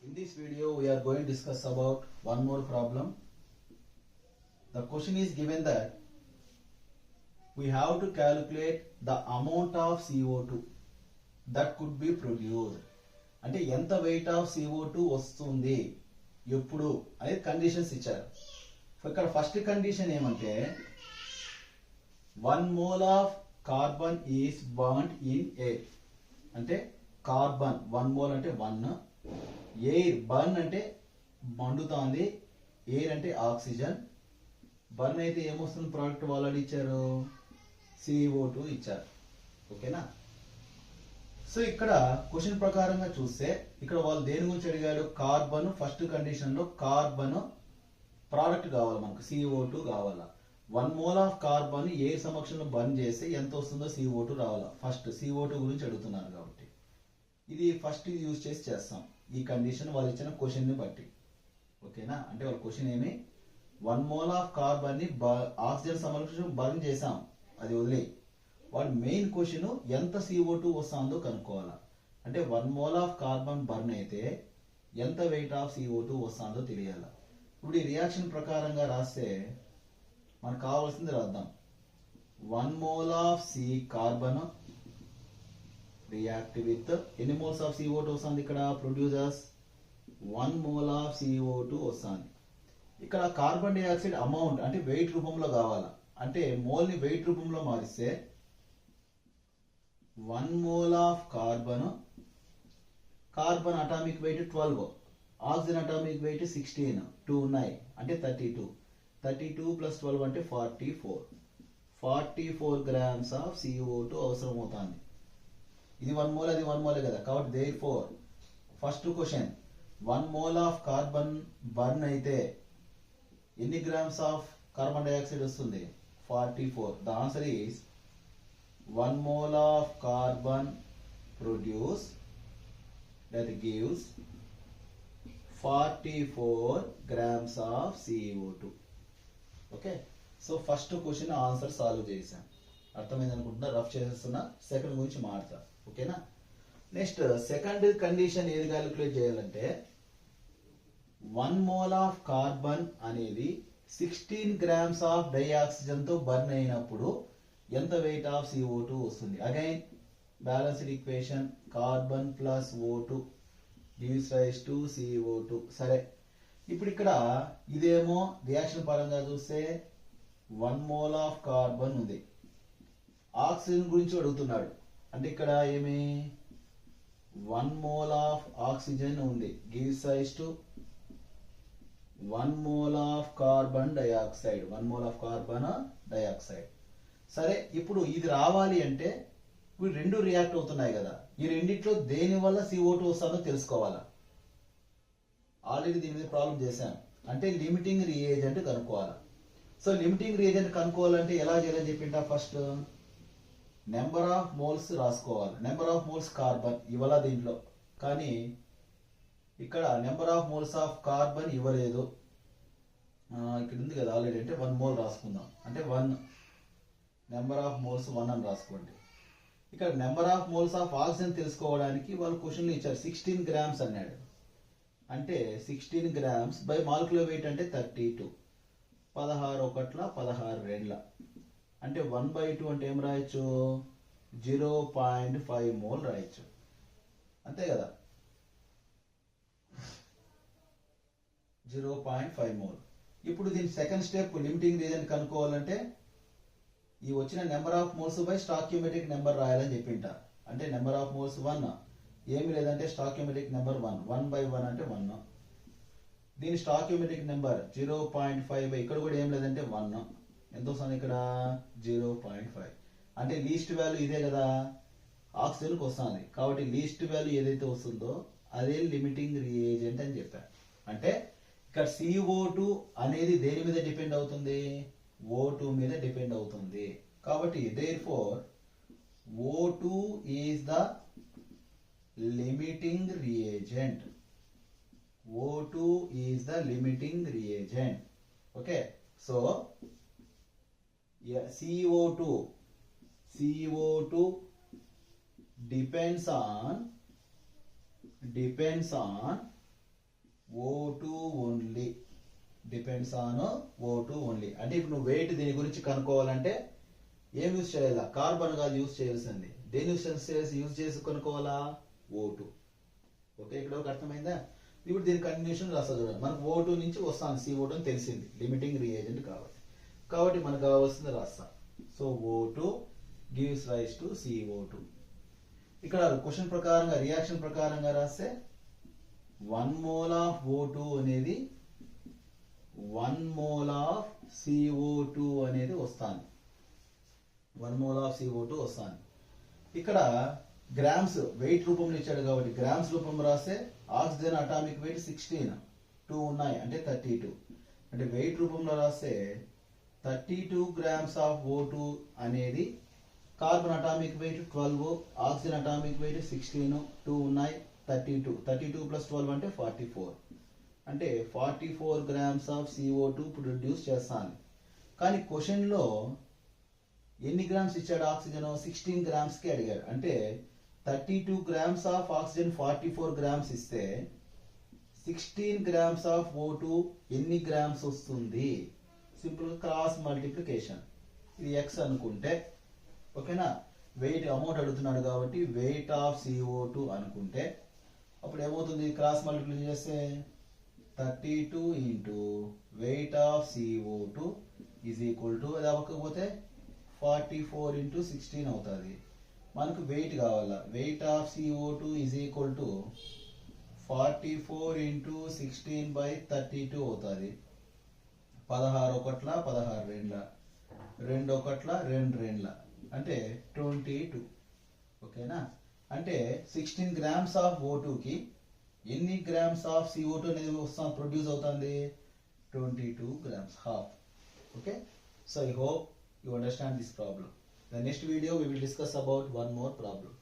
In this video, we are going to discuss about one more problem. The question is given that we have to calculate the amount of CO2 that could be produced. అంటే ఎంత weight of CO2 వస్తుంది ఎప్పుడు అనేది conditions ఇచ్చారు. ఇక్కడ first condition ఏమంటే 1 mole of carbon is burned in air. అంటే carbon 1 mole అంటే 1, ఎయిర్ బర్న్ అంటే మండుతోంది, ఎయిర్ అంటే ఆక్సిజన్, బర్న్ అయితే ఏమొస్తుంది ప్రోడక్ట్ వాళ్ళు ఇచ్చారు CO2 ఇచ్చారు. ఓకేనా? సో ఇక్కడ క్వశ్చన్ ప్రకారంగా చూస్తే ఇక్కడ వాళ్ళు దేని గురించి అడిగాడు, కార్బన్ ఫస్ట్ కండిషన్ లో కార్బన్ ప్రోడక్ట్ కావాలి, మనకు CO2 కావాలా. 1 mole ఆఫ్ కార్బన్ ఎయిర్ సమక్షంలో బర్న్ చేస్తే ఎంత వస్తుందో CO2 రావాలా. ఫస్ట్ CO2 గురించి అడుగుతున్నారు కాబట్టి ఇది ఫస్ట్ యూజ్ చేసి చేస్తాం ఈ కండిషన్ వాళ్ళు ఇచ్చిన క్వశ్చన్ ని బట్టి. ఓకేనా? అంటే వాళ్ళ క్వశ్చన్ ఏమి, 1 mole ఆఫ్ కార్బన్ ని ఆక్సిజన్ సమక్షంలో బర్న్ చేసాం, అది వదిలే. వాడు మెయిన్ క్వశ్చన్ ఎంత CO2 వస్తుందో కనుక్కోవాలా. అంటే 1 mole ఆఫ్ కార్బన్ బర్న్ అయితే ఎంత వెయిట్ ఆఫ్ CO2 వస్తుందో తెలియాలా. ఇప్పుడు ఈ రియాక్షన్ ప్రకారంగా రాస్తే మనకు కావాల్సింది రాద్దాం. 1 mole of carbon react with ఎన్ని మోల్స్ ఆఫ్ CO2 వస్తుంది ఇక్కడ ప్రొడ్యూసర్స్ 1 mole ఆఫ్ CO2 వస్తుంది. ఇక్కడ కార్బన్ డైఆక్సైడ్ అమౌంట్ అంటే వెయిట్ రూపంలో కావాలా. అంటే మోల్ ని వెయిట్ రూపంలో మారిస్తే 1 mole of carbon, carbon atomic weight 12, oxygen atomic weight 16, 2 ఉన్నాయి అంటే 32, 32 ప్లస్ 12 అంటే 44 గ్రామ్స్ ఆఫ్ CO2 అవసరం అవుతుంది. ఇది 1 mole, అది 1 mole కదా, కాబట్టి therefore first question 1 mole of carbon burn అయితే ఎన్ని గ్రామ్స్ ఆఫ్ కార్బన్ డైఆక్సైడ్ వస్తుంది 44. The answer is 1 mole of carbon produced, that gives 44 grams of CO2. Okay, so first question answer solve చేసాం. అర్థమైంది అనుకుంటున్నా, rough చేసేస్తున్నా, second గురించి మాట్లాడతా. ఓకేనా? Next second condition ఏది క్యాలిక్యులేట్ చేయాలంటే 1 mole ఆఫ్ కార్బన్ అనేది 16 grams ఆఫ్ డైఆక్సిజన్ తో బర్న్ అయినప్పుడు ఎంత వెయిట్ ఆఫ్ CO2 వస్తుంది. Again balanced equation, carbon plus O2 gives rise to CO2. సరే, ఇప్పుడు ఇక్కడ ఇదేమో రియాక్షన్ పరంగా చూస్తే 1 mole ఆఫ్ కార్బన్ ఉంది, ఆక్సిజన్ గురించి అడుగుతున్నాడు. అంటే ఇక్కడ ఏమి 1 mole ఆఫ్ ఆక్సిజన్ ఉంది, gives rise to 1 mole of carbon dioxide, 1 mole of carbon dioxide. సరే, ఇప్పుడు ఇది రావాలి అంటే ఇప్పుడు రెండు రియాక్ట్ అవుతున్నాయి కదా, ఈ రెండిట్లో దేని వల్ల CO2 వస్తుందో తెలుసుకోవాలా. ఆల్రెడీ దీని మీద ప్రాబ్లం చేశాను. అంటే లిమిటింగ్ రియేజెంట్ కనుక్కోవాలా. సో లిమిటింగ్ రియేజెంట్ కనుక్కోవాలంటే ఎలా చేయాలని చెప్పింటా, ఫస్ట్ నెంబర్ ఆఫ్ మోల్స్ రాసుకోవాలి. నెంబర్ ఆఫ్ మోల్స్ కార్బన్ ఇవ్వాల దీంట్లో, కానీ ఇక్కడ number of moles of carbon ఇవ్వలేదు. ఇక్కడ ఉంది కదా ఆల్రెడీ, అంటే 1 mole రాసుకుందాం. అంటే 1 నెంబర్ ఆఫ్ మోల్స్ 1 అని రాసుకోండి. ఇక్కడ number of moles of oxygen తెలుసుకోవడానికి వాళ్ళు క్వశ్చన్లు ఇచ్చారు. 16 grams అన్నాడు. అంటే 16 grams బై మాలిక్యులర్ వెయిట్ అంటే 32, 16 ఒకట్ల 16 రెండ్ల, అంటే 1/2 అంటే ఏం రాయొచ్చు 0.5 mole రాయొచ్చు, అంతే కదా. 0.5 mole. ఇప్పుడు దీని సెకండ్ స్టెప్ లిమిటింగ్ రీజన్ కనుక్కోవాలంటే ఈ వచ్చిన number of moles by stoichiometric number రాయాలని చెప్పింట. అంటే నెంబర్ ఆఫ్ మోల్స్ 1, ఏమి లేదంటే స్టాక్యూమెట్రిక్ నెంబర్ 1, 1/1 అంటే 1. దీని స్టాక్యూమెట్రిక్ నెంబర్ 0.5, ఇక్కడ కూడా ఏం లేదంటే 1. ఎంత వస్తుంది ఇక్కడ 0.5. అంటే లీస్ట్ వాల్యూ ఇదే కదా, ఆక్సిజన్కి వస్తుంది. కాబట్టి లీస్ట్ వాల్యూ ఏదైతే వస్తుందో అదే లిమిటింగ్ రియేజెంట్ అని చెప్పాను. అంటే ఇక్కడ CO2 అనేది దేని మీద డిపెండ్ అవుతుంది, O2 మీద డిపెండ్ అవుతుంది. కాబట్టి therefore O2 is the limiting reagent. O2 is the limiting reagent. Okay, so yeah, CO2 depends on O2 only, depends on O2 only. అంటే ఇప్పుడు నువ్వు వెయిట్ దీని గురించి కనుక్కోవాలంటే ఏం యూజ్ చేయాలా? కార్బన్ కాదు యూజ్ చేయాల్సింది. దేని యూజ్ చేసి కనుక్కోవాలా? O2. ఓకే, ఇక్కడ ఒక అర్థమైందా? ఇప్పుడు దీని కంటిన్యూషన్ రాస్తా చూడండి. మనకు O2 నుంచి వస్తాను CO2 అని తెలిసింది, లిమిటింగ్ రియేజెంట్ కాబట్టి మనకు కావాల్సింది రాస్తా. So O2 gives rise to CO2. ఇక్కడ క్వశ్చన్ ప్రకారంగా, రియాక్షన్ ప్రకారంగా రాస్తే 1 మోల్ ఆఫ్ O2 అనేది 1 మోల్ ఆఫ్ CO2 అనేది వస్తాను. 1 మోల్ ఆఫ్ CO2 వస్తాను. ఇక్కడ గ్రామ్స్ వెయిట్ రూపంలో ఇచ్చాడు కాబట్టి గ్రామ్స్ రూపంలో రాస్తే ఆక్సిజన్ అటామిక్ వెయిట్ 16, 2 ఉన్నాయి అంటే 32. అంటే వెయిట్ రూపంలో రాస్తే 32 గ్రామ్స్ ఆఫ్ O2 అనేది, carbon atomic weight 12, oxygen atomic weight 16, 2 ఉన్నాయి 32. 32 ప్లస్ 12 అంటే 44. అంటే 44 గ్రామ్స్ ఆఫ్ CO2 ప్రొడ్యూస్ చేస్తాను. కానీ క్వశ్చన్లో ఎన్ని గ్రామ్స్ ఇచ్చాడు? ఆక్సిజన్ 16 గ్రామ్స్కి అడిగాడు. అంటే 32 గ్రామ్స్ ఆఫ్ ఆక్సిజన్ 44 గ్రామ్స్ ఇస్తే 16 గ్రామ్స్ ఆఫ్ O2 ఎన్ని గ్రామ్స్ వస్తుంది? Simple cross multiplication. ఇది x అనుకుంటే, ఓకేనా, వెయిట్ అమౌంట్ అడుగుతున్నాడు కాబట్టి వెయిట్ ఆఫ్ CO2 అనుకుంటే అప్పుడు ఏమవుతుంది? క్రాస్ మల్టిప్లికేషన్ చేస్తే 32 into weight of CO2 is equal to, అది అవ్వకపోతే 44 ఇంటూ 16 అవుతుంది. మనకు వెయిట్ కావాలా? Weight of CO2 is equal to 44 into 16/32 అవుతుంది. 16 ఒకట్ల 16 రెండ్ల, 2 ఒకట్ల 2 రెండ్ల అంటే 22. ఓకేనా? అంటే 16 గ్రామ్స్ ఆఫ్ O2కి ఎన్ని గ్రామ్స్ ఆఫ్ CO2 అనేది ప్రొడ్యూస్ అవుతుంది? 22 grams, half. Okay, so I hope you understand this problem. The next video we will discuss about one more problem.